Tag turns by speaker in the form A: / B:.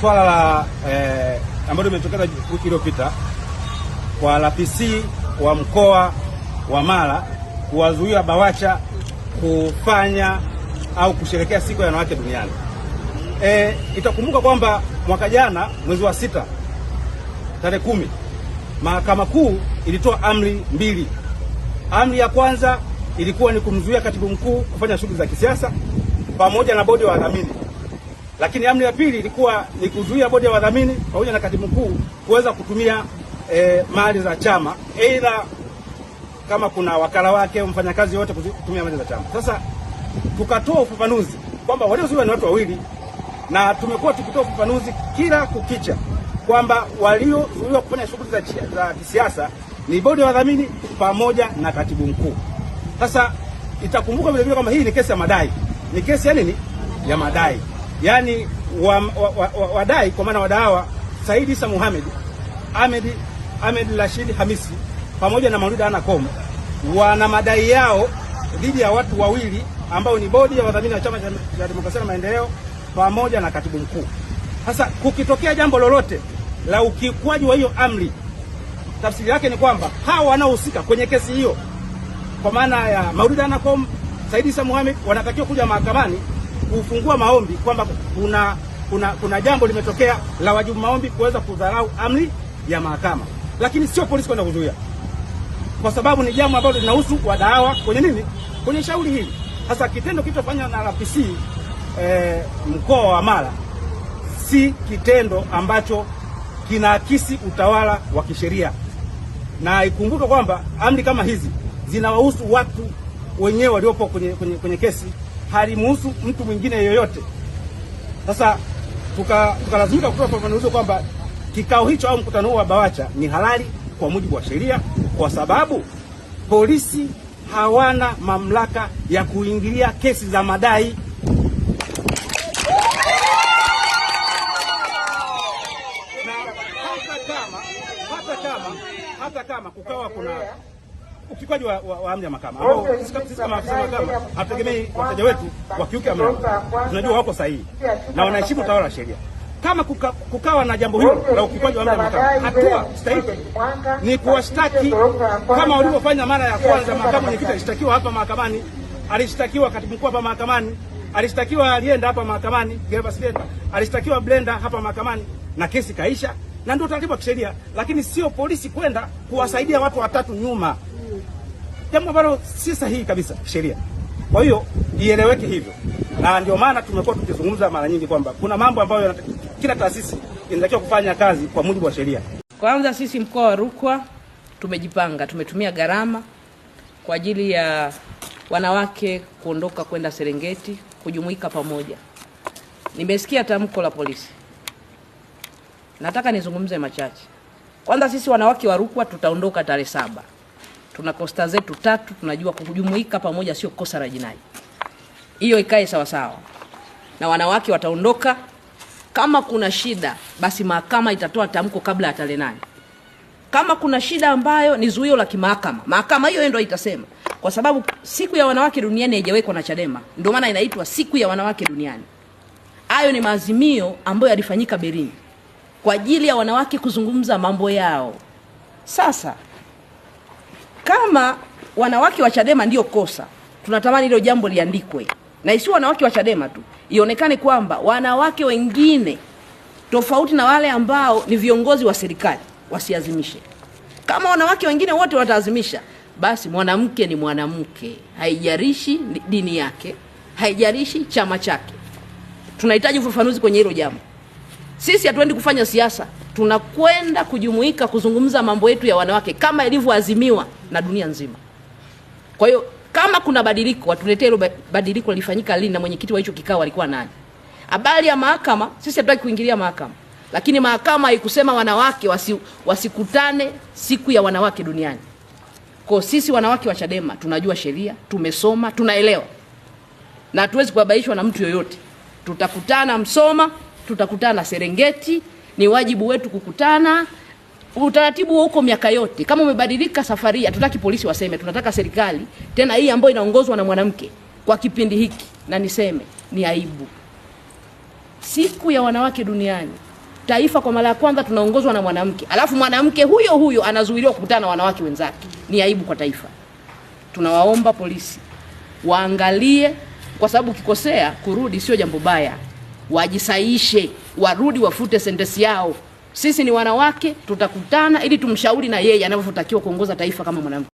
A: swala la ambalo limetokea wiki iliyopita kwa RPC wa mkoa wa Mara kuwazuia BAWACHA kufanya au kusherehekea siku ya wanawake duniani. Itakumbuka kwamba mwaka jana mwezi wa 6 tarehe 10 Mahakama Kuu ilitoa amri mbili. Amri ya kwanza ilikuwa ni kumzuia katibu mkuu kufanya shughuli za kisiasa pamoja na bodi ya wadhamini. Lakini amri ya pili ilikuwa ni kuzuia bodi ya wadhamini pamoja na katibu mkuu kuweza kutumia mali za chama, aidha kama kuna wakala wake mfanyakazi wote kutumia mali za chama. Sasa tukatoa ufafanuzi kwamba waliozuiwa ni watu wawili, na tumekuwa tukitoa ufafanuzi kila kukicha kwamba waliozuiwa kufanya shughuli za kisiasa ni bodi ya wadhamini pamoja na katibu mkuu. Sasa itakumbuka vile vile kwamba hii ni kesi ya madai. Ni kesi ya nini? Ya madai. Yaani wadai kwa maana wadawa Said Isa Mohamed, Ahmed Rashid Hamisi pamoja na Maulida Anna Kombo wana madai yao dhidi ya watu wawili ambao ni bodi ya wadhamini wa Chama cha Demokrasia na Maendeleo pamoja na katibu mkuu. Sasa kukitokea jambo lolote la ukiukwaji wa hiyo amri, tafsiri yake ni kwamba hao wanaohusika kwenye kesi hiyo kwa maana ya Maulida Anna Kombo, Said Isa Mohamed wanatakiwa kuja mahakamani kufungua maombi kwamba kuna jambo limetokea la wajibu maombi kuweza kudharau amri ya mahakama, lakini sio polisi kwenda kuzuia, kwa sababu ni jambo ambalo linahusu wadaawa kwenye nini, kwenye shauri hili. Sasa kitendo kilichofanywa na RPC mkoa wa Mara si kitendo ambacho kinaakisi utawala wa kisheria, na ikumbuke kwamba amri kama hizi zinawahusu watu wenyewe waliopo kwenye kesi, halimuhusu mtu mwingine yoyote. Sasa tukalazimika kutoa ufafanuzi kwamba kikao hicho au mkutano wa BAWACHA ni halali kwa mujibu wa sheria, kwa sababu polisi hawana mamlaka ya kuingilia kesi za madai. Hata kama kukawa kuna ukiukaji wa amri ya mahakama ambao sisi kama afisa mahakama hatutegemei wateja wetu wakiuke amri, tunajua wako sahihi na wanaheshimu utawala wa sheria. Kama kukawa na jambo hilo la ukiukaji wa amri ya mahakama, hatua stahiki ni kuwashtaki kama walivyofanya mara ya kwanza. Makamu mwenyekiti alishtakiwa hapa mahakamani, alishtakiwa katibu mkuu hapa mahakamani, alishtakiwa alienda hapa mahakamani, Gervas Lenda alishtakiwa Blenda hapa mahakamani, na kesi kaisha, na ndio taratibu ya kisheria. Lakini sio polisi kwenda kuwasaidia watu watatu nyuma, jambo ambalo si sahihi kabisa sheria. Kwa hiyo ieleweke hivyo, na ndio maana tumekuwa tukizungumza mara nyingi kwamba kuna mambo ambayo kila taasisi inatakiwa kufanya kazi kwa mujibu wa sheria.
B: Kwanza sisi mkoa wa Rukwa tumejipanga, tumetumia gharama kwa ajili ya wanawake kuondoka kwenda Serengeti kujumuika pamoja. Nimesikia tamko la polisi, nataka nizungumze machache. Kwanza sisi wanawake wa Rukwa tutaondoka tarehe 7. Tuna kosta zetu 3, tunajua kujumuika pamoja sio kosa la jinai. Hiyo ikae sawa sawa. Na wanawake wataondoka. Kama kuna shida basi mahakama itatoa tamko kabla ya tarehe 8. Kama kuna shida ambayo ni zuio la kimahakama, mahakama hiyo ndio itasema, kwa sababu siku ya wanawake duniani haijawekwa na Chadema, ndio maana inaitwa siku ya wanawake duniani. Hayo ni maazimio ambayo yalifanyika Berlin kwa ajili ya wanawake kuzungumza mambo yao. Sasa kama wanawake wa Chadema ndio kosa, tunatamani hilo jambo liandikwe, na isiwe wanawake wa Chadema tu, ionekane kwamba wanawake wengine tofauti na wale ambao ni viongozi wa serikali wasiazimishe. Kama wanawake wengine wote wataazimisha, basi mwanamke ni mwanamke, haijalishi dini yake, haijalishi chama chake. Tunahitaji ufafanuzi kwenye hilo jambo. Sisi hatuendi kufanya siasa, tunakwenda kujumuika kuzungumza mambo yetu ya wanawake kama ilivyoazimiwa na dunia nzima. Kwa hiyo kama kuna badiliko, watuletee hilo badiliko lilifanyika lini na mwenyekiti wa hicho kikao alikuwa nani. Habari ya mahakama, sisi hatutaki kuingilia mahakama, lakini mahakama haikusema wanawake wasikutane siku ya wanawake duniani. Kwa sisi wanawake wa Chadema tunajua sheria, tumesoma, tunaelewa, na hatuwezi kubabaishwa na mtu yoyote. Tutakutana Msoma, tutakutana Serengeti, ni wajibu wetu kukutana. Utaratibu huko miaka yote. Kama umebadilika safari, hatutaki polisi waseme, tunataka serikali tena hii ambayo inaongozwa na mwanamke kwa kipindi hiki, na niseme ni aibu. Siku ya wanawake duniani taifa kwa mara ya kwanza tunaongozwa na mwanamke, alafu mwanamke huyo huyo anazuiliwa kukutana na wanawake wenzake. Ni aibu kwa taifa. Tunawaomba polisi waangalie, kwa sababu ukikosea kurudi sio jambo baya. Wajisaishe, warudi, wafute sentensi yao. Sisi ni wanawake, tutakutana ili tumshauri na yeye anavyotakiwa kuongoza taifa kama mwanamke.